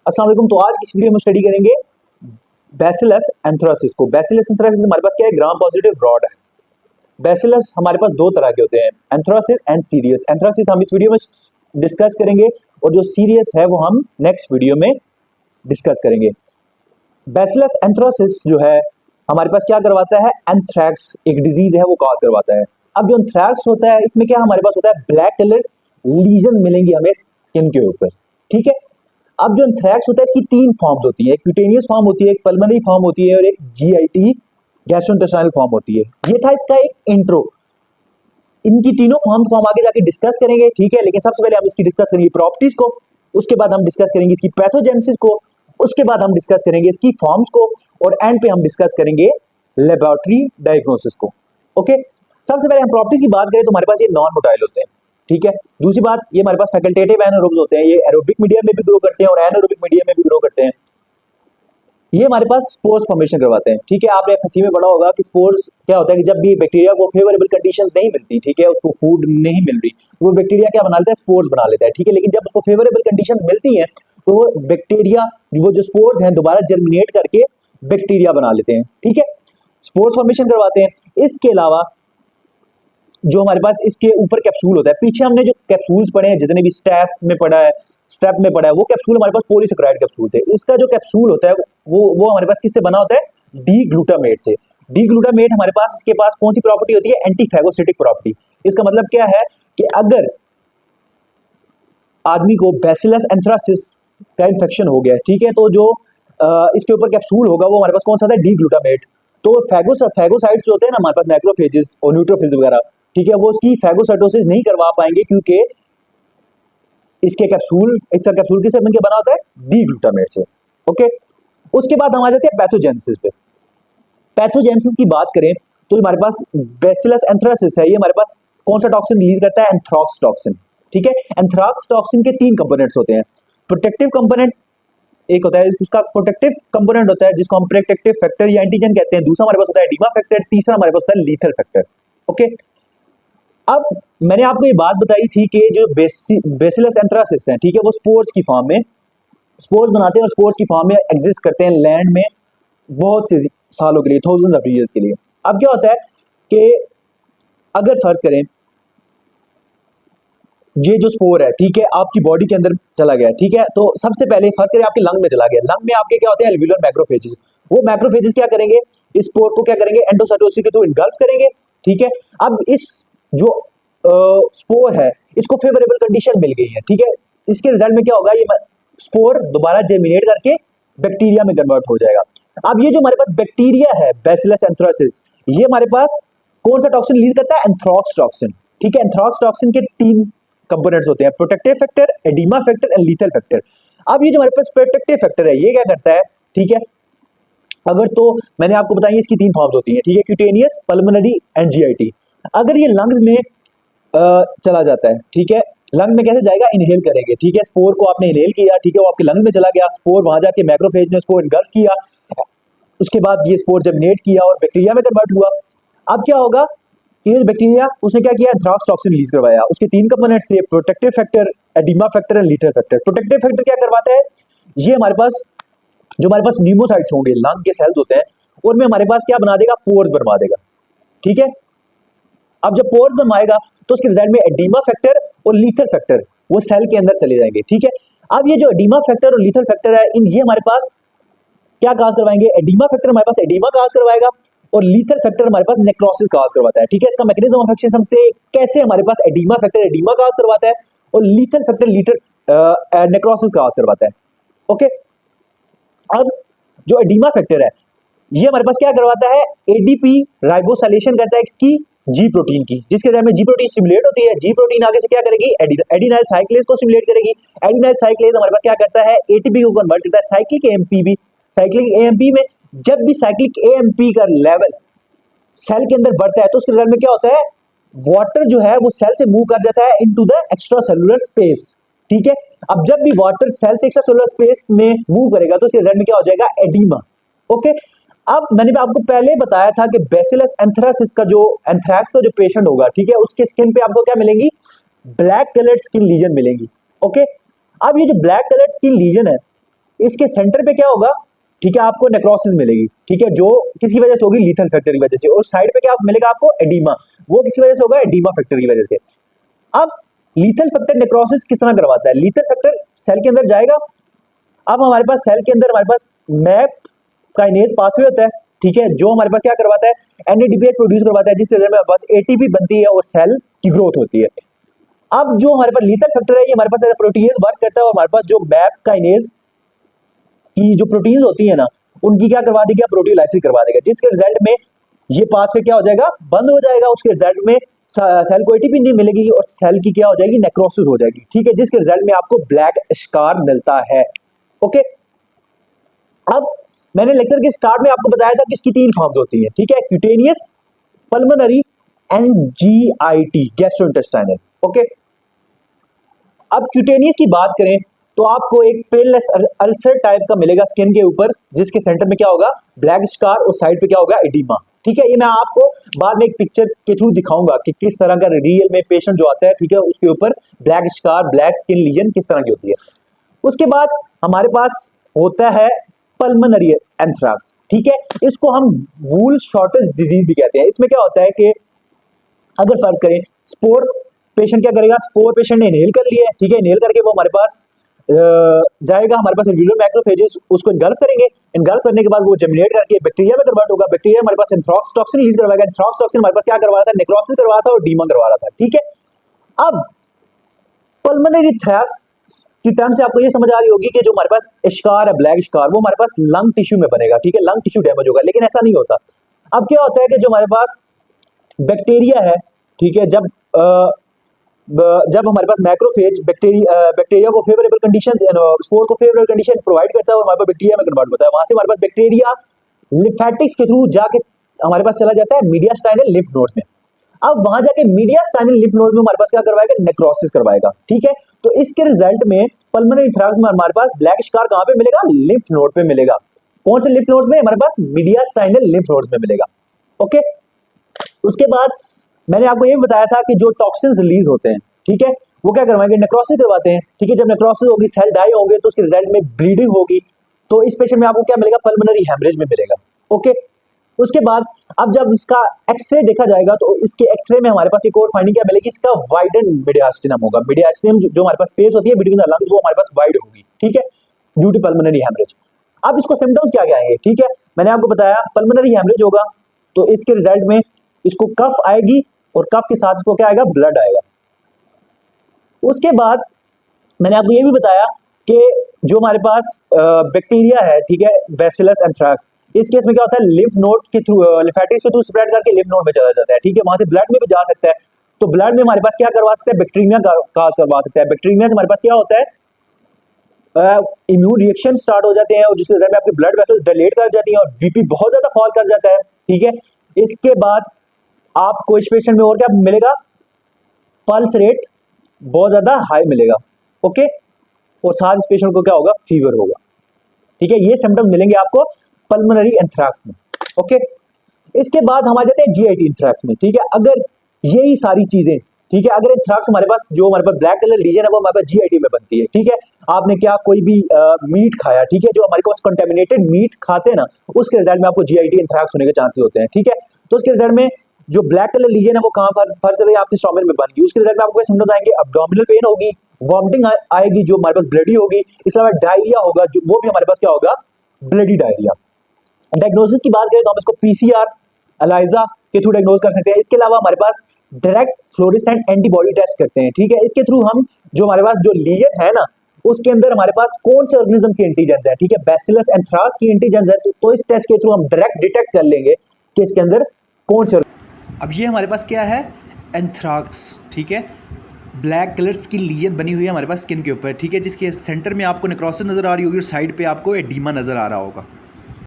अस्सलाम वालेकुम। तो आज की इस वीडियो में स्टडी करेंगे बैसिलस एंथ्रासिस को। बैसिलस एंथ्रासिस हमारे पास क्या है, ग्राम पॉजिटिव रॉड है। बैसिलस हमारे पास दो तरह के होते हैं, एंथ्रासिस एंड सीरियस। एंथ्रासिस हम इस वीडियो में डिस्कस करेंगे और जो सीरियस है वो हम नेक्स्ट वीडियो में डिस्कस करेंगे। बैसिलस एंथ्रासिस जो है हमारे पास क्या करवाता है, एंथ्रैक्स एक डिजीज है वो कॉज करवाता है। अब जो एंथ्रैक्स होता है इसमें क्या हमारे पास होता है, ब्लैक कलर लीजन मिलेंगी हमें स्किन के ऊपर, ठीक है। अब जो एंथ्रैक्स होता है इसकी तीन फॉर्म्स होती है, एक क्यूटेनियस फॉर्म होती है, एक पल्मोनरी फॉर्म होती है और एक जीआईटी गैस्ट्रोइंटेस्टाइनल फॉर्म होती है। ये था इसका एक इंट्रो। इनकी तीनों फॉर्म्स को हम आगे जाके डिस्कस करेंगे, ठीक है। लेकिन सबसे पहले हम इसकी डिस्कस करेंगे प्रॉपर्टीज को, उसके बाद हम डिस्कस करेंगे इसकी पैथोजेनेसिस को, उसके बाद हम डिस्कस करेंगे इसकी फॉर्म्स को और एंड पे हम डिस्कस करेंगे लेबोरेटरी डायग्नोसिस को। ओके, सबसे पहले हम प्रॉपर्टीज की बात करें तो हमारे पास ये नॉन मोटाइल होते हैं, ठीक है। दूसरी बात, ये हमारे पास फैकल्टेटिव एनारोब्स होते हैं, ये एरोबिक मीडियम में भी ग्रो करते हैं और एनारोबिक मीडियम में भी ग्रो करते हैं। ये हमारे पास स्पोर्स फॉर्मेशन करवाते हैं, ठीक है। आपने एफएससी में पढ़ा होगा कि स्पोर्स क्या होता है कि जब भी बैक्टीरिया को फेवरेबल कंडीशंस नहीं मिलती, ठीक है, उसको फूड नहीं मिल रही, तो वो बैक्टीरिया क्या बना लेता है, स्पोर्स बना लेता है, ठीक है। लेकिन जब उसको फेवरेबल कंडीशंस मिलती हैं तो वो बैक्टीरिया, वो जो स्पोर्स हैं, दोबारा जर्मिनेट करके बैक्टीरिया बना लेते हैं, ठीक है। स्पोर्स फॉर्मेशन करवाते हैं। इसके अलावा जो हमारे पास इसके ऊपर कैप्सूल होता है, पीछे हमने जो कैप्सूल्स पढ़े हैं, जितने भी स्टेप में पढ़ा है, वो कैप्सूल हमारे पास पॉलीसेकेराइड कैप्सूल थे। इसका जो कैप्सूल होता है वो हमारे पास किससे बना होता है, डी ग्लूटामेट से। डी ग्लूटामेट हमारे पास, इसके पास कौन सी प्रॉपर्टी होती है, एंटीफेगोसिटिक प्रॉपर्टी। इसका मतलब क्या है कि अगर आदमी को बैसिलस एंथ्रासिस का इन्फेक्शन हो गया, ठीक है, तो जो इसके ऊपर कैप्सूल होगा वो हमारे पास कौन सा था, डी ग्लूटामेट। तो फैगोसाइट्स जो होते हैं ना हमारे पास, मैक्रोफेजेस और न्यूट्रोफिल्स वगैरह, ठीक है, वो उसकी फैगोसाइटोसिस नहीं करवा पाएंगे क्योंकि इसका कैप्सूल किससे बनके बना होता है, डी ग्लूटामेट से। ओके, उसके बाद हम आ जाते हैं पैथोजेनेसिस पे। पैथोजेनेसिस की बात करें तो हमारे पास बैसिलस एंथ्रासिस है, ये हमारे पास कौन सा टॉक्सिन रिलीज करता है, एंथ्रॉक्स टॉक्सिन, ठीक है। एंथ्रॉक्स टॉक्सिन के तीन कंपोनेंट्स होते हैं। प्रोटेक्टिव कंपोनेंट एक होता है, उसका प्रोटेक्टिव कंपोनेंट होता है जिसको हम प्रोटेक्टिव फैक्टर या एंटीजन कहते हैं। दूसरा हमारे पास होता है एडिमा फैक्टर, तीसरा हमारे पास होता है लीथल फैक्टर। ओके, अब मैंने आपको ये बात बताई थी कि जो बैसिलस एंथ्रासिस है, ठीक है, वो स्पोर्स की फॉर्म में स्पोर्स बनाते हैं और स्पोर्स की फॉर्म में एग्जिस्ट करते हैं लैंड में बहुत से सालों के लिए, थाउजेंड्स ऑफ ईयर्स के लिए। अब क्या होता है कि अगर फर्ज करें ये जो स्पोर है, ठीक है, आपकी बॉडी के अंदर चला गया, ठीक है, तो सबसे पहले फर्ज करें आपके लंग में चला गया। लंग में आपके क्या होते हैं, एल्वियोलर मैक्रोफेजेस। वो मैक्रोफेजेस क्या करेंगे, इस स्पोर को क्या करेंगे, एंडोसाइटोसिस के थ्रू इंगल्फ करेंगे, ठीक है। अब इस जो स्पोर है इसको फेवरेबल कंडीशन मिल गई है, ठीक है। इसके रिजल्ट में क्या होगा, ये स्पोर दोबारा जर्मिनेट करके बैक्टीरिया में कन्वर्ट हो जाएगा। अब ये जो हमारे पास बैक्टीरिया है बैसिलस एंथ्रासिस, ये हमारे पास कौन सा टॉक्सिन रिलीज करता है, एंथ्रॉक्स टॉक्सिन, ठीक है। एंथ्रॉक्स टॉक्सिन के तीन कंपोनेंट्स होते हैं, protective factor, oedema factor and lethal factor. अब ये जो हमारे पास प्रोटेक्टिव फैक्टर है ये क्या करता है, ठीक है, अगर तो मैंने आपको बताया इसकी तीन फॉर्म्स होती हैं, ठीक है, क्यूटेनियस, पल्मोनरी एंड जीआईटी। अगर ये लंग्स में चला जाता है, ठीक है, लंग्स में कैसे जाएगा, इनहेल करेंगे, ठीक है। स्पोर को आपने इनहेल किया, ठीक है, वो आपके लंग्स में चला गया, स्पोर वहां जाके मैक्रोफेज ने उसको इनगल्फ किया, उसके बाद ये स्पोर जर्मिनेट किया और बैक्टीरिया में कन्वर्ट हुआ। अब क्या होगा, ये बैक्टीरिया उसने क्या किया, एंथ्रॉक्स टॉक्सिन रिलीज करवाया। उसके तीन कंपोनेंट्स थे, protective factor, oedema factor and lethal factor. Protective factor क्या करवाता है, ये हमारे पास जो हमारे पास न्यूमोसाइट्स होंगे, लंग के सेल्स होते हैं, उनमें हमारे पास क्या बना देगा, पोर्स बनवा देगा, ठीक है। अब जब पोर्स बनवाएगा तो उसके रिजल्ट में एडिमा फैक्टर और लीथल फैक्टर वो सेल के अंदर चले जाएंगे, ठीक है। अब ये जो एडिमा फैक्टर और लीथल फैक्टर है, इन ये हमारे पास क्या काज करवाएंगे, एडिमा फैक्टर हमारे पास एडिमा काज करवाएगा और लीथल फैक्टर हमारे पास नेक्रोसिस काज करवाता है, ठीक है। इसका मैकेनिज्म ऑफ एक्शन समझते हैं, कैसे हमारे पास एडिमा फैक्टर एडिमा काज करवाता है और लीथल फैक्टर नेक्रोसिस काज करवाता है। ओके, अब जो एडिमा फैक्टर है ये हमारे पास क्या करवाता है, एडीपी राइबोसाइलेशन करता है इसकी जी प्रोटीन की, जिसके जरिए में जी प्रोटीन स्टिमुलेट होती है। जी प्रोटीन आगे से क्या करेगी, एडिनाइल साइक्लेज को स्टिमुलेट करेगी। एडिनाइल साइक्लेज हमारे पास क्या करता है, एटीपी को कन्वर्ट करता है साइक्लिक एएमपी भी। साइक्लिक एएमपी में जब भी साइक्लिक एएमपी का लेवल सेल के अंदर बढ़ता है तो उसके रिजल्ट में क्या होता है, वाटर जो है वो सेल से मूव कर जाता है into the extra cellular space, ठीक है। अब जब भी वाटर सेल से एक्स्ट्रा सेलुलर स्पेस में मूव करेगा तो उसके रिजल्ट में क्या हो जाएगा, एडिमा। ओके, अब मैंने आपको पहले बताया था कि बैसिलस एंथ्रासिस का जो एंथ्रैक्स का जो पेशेंट होगा, ठीक है, उसके स्किन पे आपको क्या मिलेंगी, ब्लैक कलर्ड स्किन लीजन मिलेंगी। ओके, अब ये जो ब्लैक कलर्ड स्किन लीजन है इसके सेंटर पे क्या होगा, ठीक है, आपको नेक्रोसिस मिलेगी, ठीक है, जो किसी वजह से होगी लीथल फैक्टर की वजह से, और साइड पे क्या मिलेगा आपको, एडिमा, वो किसी वजह से होगा एडिमा फैक्टर की वजह से। अब लीथल फैक्टर नेक्रोसिस किस तरह करवाता है, लीथल फैक्टर सेल के अंदर जाएगा, अब हमारे पास सेल के अंदर हमारे पास मैप काइनेज पाथवे होता है, ठीक है, जो हमारे पास क्या करवाता है, एनएडीपीएच प्रोड्यूस करवाता है, जिसके रिजल्ट में हमारे पास एटीपी बनती है और सेल की ग्रोथ होती है। अब जो हमारे पास लीथल फैक्टर है, ये हमारे पास प्रोटीज वर्क करता है और हमारे पास जो मैप काइनेज की जो प्रोटीन्स होती है ना, उनकी क्या करवा देगा, प्रोटीलाइसिस करवा देगा, जिसके रिजल्ट में ये पाथवे क्या हो जाएगा, बंद हो जाएगा। उसके रिजल्ट में सेल को एटीपी नहीं मिलेगी और सेल की क्या हो जाएगी, नेक्रोसिस हो जाएगी, ठीक है, जिसके रिजल्ट में आपको ब्लैक स्कार मिलता है। ओके, अब मैंने लेक्चर के स्टार्ट में आपको बताया था कि इसकी 3 फॉर्म्स होती है, ठीक है, cutaneous, pulmonary and GIT, gastrointestinal. Okay, अब क्यूटेनियस की बात करें तो आपको एक पेललेस अल्सर टाइप का मिलेगा स्किन के ऊपर, जिसके सेंटर में क्या होगा, ब्लैक स्कार, और साइड पे क्या होगा, एडिमा, ठीक है। ये मैं आपको बाद में एक पिक्चर के थ्रू दिखाऊंगा कि किस तरह का रियल में पेशेंट जो आता है, ठीक है, उसके ऊपर black scar, black skin lesion किस तरह की होती है। उसके बाद हमारे पास होता है पल्मोनरी एंथ्राक्स, ठीक है, इसको हम वूल शॉर्टेज डिजीज भी कहते हैं। इसमें क्या होता है कि अगर फर्ज करें स्पोर पेशेंट क्या करेगा, स्पोर पेशेंट ने इनहेल कर लिया है, ठीक है, इनहेल करके वो हमारे पास जाएगा, हमारे पास एल्वियोलर मैक्रोफेजेस उसको इनगल्फ करेंगे, इनगल्फ करने के बाद वो जेमिनेट करके बैक्टीरिया में कन्वर्ट होगा, बैक्टीरिया हमारे पास एंथ्रैक्स टॉक्सिन रिलीज करवाएगा, एंथ्रैक्स टॉक्सिन हमारे पास क्या करवा रहा था, नेक्रोसिस करवा रहा था और डीमा करवा रहा था, ठीक है। अब पल्मोनरी थ्रैक्स की टर्म से आपको ये समझ आ रही होगी कि जो हमारे पास स्कार है, ब्लैक स्कार, वो हमारे पास लंग टिश्यू में बनेगा, ठीक है, लंग टिश्यू डैमेज होगा, लेकिन ऐसा नहीं होता। अब क्या होता है कि जो हमारे पास बैक्टीरिया है, ठीक है, जब हमारे पास मैक्रोफेज बैक्टीरिया को फेवरेबल कंडीशंस, स्पोर को फेवरेबल कंडीशन प्रोवाइड करता है और हमारे पास बैक्टीरिया में कन्वर्ट होता है, वहां से हमारे पास बैक्टीरिया लिम्फेटिक्स के थ्रू जाके हमारे पास चला जाता है मीडियास्टाइनल लिम्फ नोड्स में। अब वहां जाके मीडियास्टाइनल लिम्फ नोड में हमारे पास क्या करवाएगा, नेक्रोसिस करवाएगा, ठीक है। तो इसके रिजल्ट में पल्मोनरी थ्रैक्स में हमारे पास ब्लैक स्कार कहां पे मिलेगा, लिम्फ नोड पे मिलेगा। कौन से लिम्फ नोड्स में, हमारे पास मीडियास्टाइनल लिम्फ नोड्स में मिलेगा। ओके, उसके बाद मैंने आपको ये बताया था कि जो टॉक्सिन्स रिलीज होते हैं, ठीक है, वो क्या करवाएंगे, नेक्रोसिस करवाते हैं, ठीक है। जब नेक्रोसिस होगी, सेल डाई होंगे, तो उसके रिजल्ट में ब्लीडिंग होगी, तो इस पेशेंट में आपको क्या मिलेगा, पल्मोनरी हेमरेज में मिलेगा। ओके, उसके बाद अब जब इसका एक्सरे देखा जाएगा तो इसके एक्सरे में हमारे पास एक और फाइंडिंग क्या मिलेगी, इसका वाइडन मीडियास्टिनम होगा, मीडियास्टिनम जो हमारे पास स्पेस होती है बिटवीन द लंग्स, वो हमारे पास वाइड होगी, ठीक है, ड्यू टू पल्मोनरी हेमरेज। अब इसको सिम्टम्स क्या क्या आएंगे, ठीक है, मैंने आपको बताया पल्मोनरी हेमरेज होगा, तो इसके रिजल्ट में इसको कफ आएगी और कफ के साथ इसको क्या आएगा, ब्लड आएगा। उसके बाद मैंने आपको ये भी बताया कि जो हमारे पास बैक्टीरिया है, ठीक है, बैसिलस एंथ्रैक्स, इस केस में क्या होता है, लिम्फ नोड के थ्रू, लिम्फेटिक्स के थ्रू स्प्रेड करके लिम्फ नोड में चला जाता है, ठीक है, वहां से ब्लड में भी जा सकता है। तो ब्लड में हमारे पास क्या करवा सकता है, बैक्टीरिया काज करवा सकता है। बैक्टीरिया से हमारे पास क्या होता है, इम्यून रिएक्शन स्टार्ट हो जाते हैं और जिसके रिजल्ट में आपकी ब्लड वेसल्स डायलेट कर जाती हैं और बीपी बहुत ज्यादा फॉल कर जाता है, ठीक है। इसके बाद आपको इस पेशेंट में और क्या मिलेगा, पल्स रेट बहुत ज्यादा हाई मिलेगा, ओके, और साथ इस पेशेंट को क्या होगा, फीवर होगा, ठीक है। ये सिम्टम मिलेंगे आपको पल्मोनरी एंथ्रैक्स में, ओके। इसके बाद हम आ जाते हैं जीआईटी एंथ्रैक्स में, ठीक है। अगर यही सारी चीजें, ठीक है, अगर एंथ्रैक्स हमारे पास जो हमारे पास ब्लैक कलर लीजन है वो हमारे पास जीआईटी में बनती है, ठीक है। आपने क्या कोई भी मीट खाया, ठीक है, जो हमारे पास कंटेमिनेटेड मीट खाते हैं ना, उसके रिजल्ट में आपको जीआईटी एंथ्रैक्स होने के चांसेस होते हैं, ठीक है। तो उसके रिजल्ट में जो ब्लैक कलर लीजन है वो कहां फर्ज कर रही है, आपके स्टोमक में बन गई, उसके रिजल्ट में आपको सिम्टम्स आएंगे, अब्डोमिनल पेन होगी, वॉमिटिंग आएगी जो हमारे पास ब्लडी होगी, इसके अलावा डायरिया होगा, जो वो भी हमारे पास क्या होगा, ब्लडी डायरिया। डायग्नोसिस की बात करें तो हम इसको पीसीआर, एलाइजा के थ्रू डायग्नोज कर सकते हैं। इसके अलावा हमारे पास डायरेक्ट फ्लोरेसेंट एंटीबॉडी टेस्ट करते हैं, ठीक है। इसके थ्रू हम जो हमारे पास जो लीजन है ना, उसके अंदर हमारे पास कौन से ऑर्गेनिज्म की एंटीजेंस है, ठीक है, बैसिलस एंथ्रास की एंटीजेंस है, तो इस टेस्ट के थ्रू हम डायरेक्ट डिटेक्ट कर लेंगे कि इसके अंदर कौन से। अब ये हमारे पास क्या है, एंथ्राक्स, ठीक है, ब्लैक कलर की लीजन बनी हुई है हमारे पास स्किन के ऊपर, ठीक है, जिसके सेंटर में आपको नेक्रोसिस नज़र आ रही होगी और साइड पे आपको एडीमा नज़र आ रहा होगा।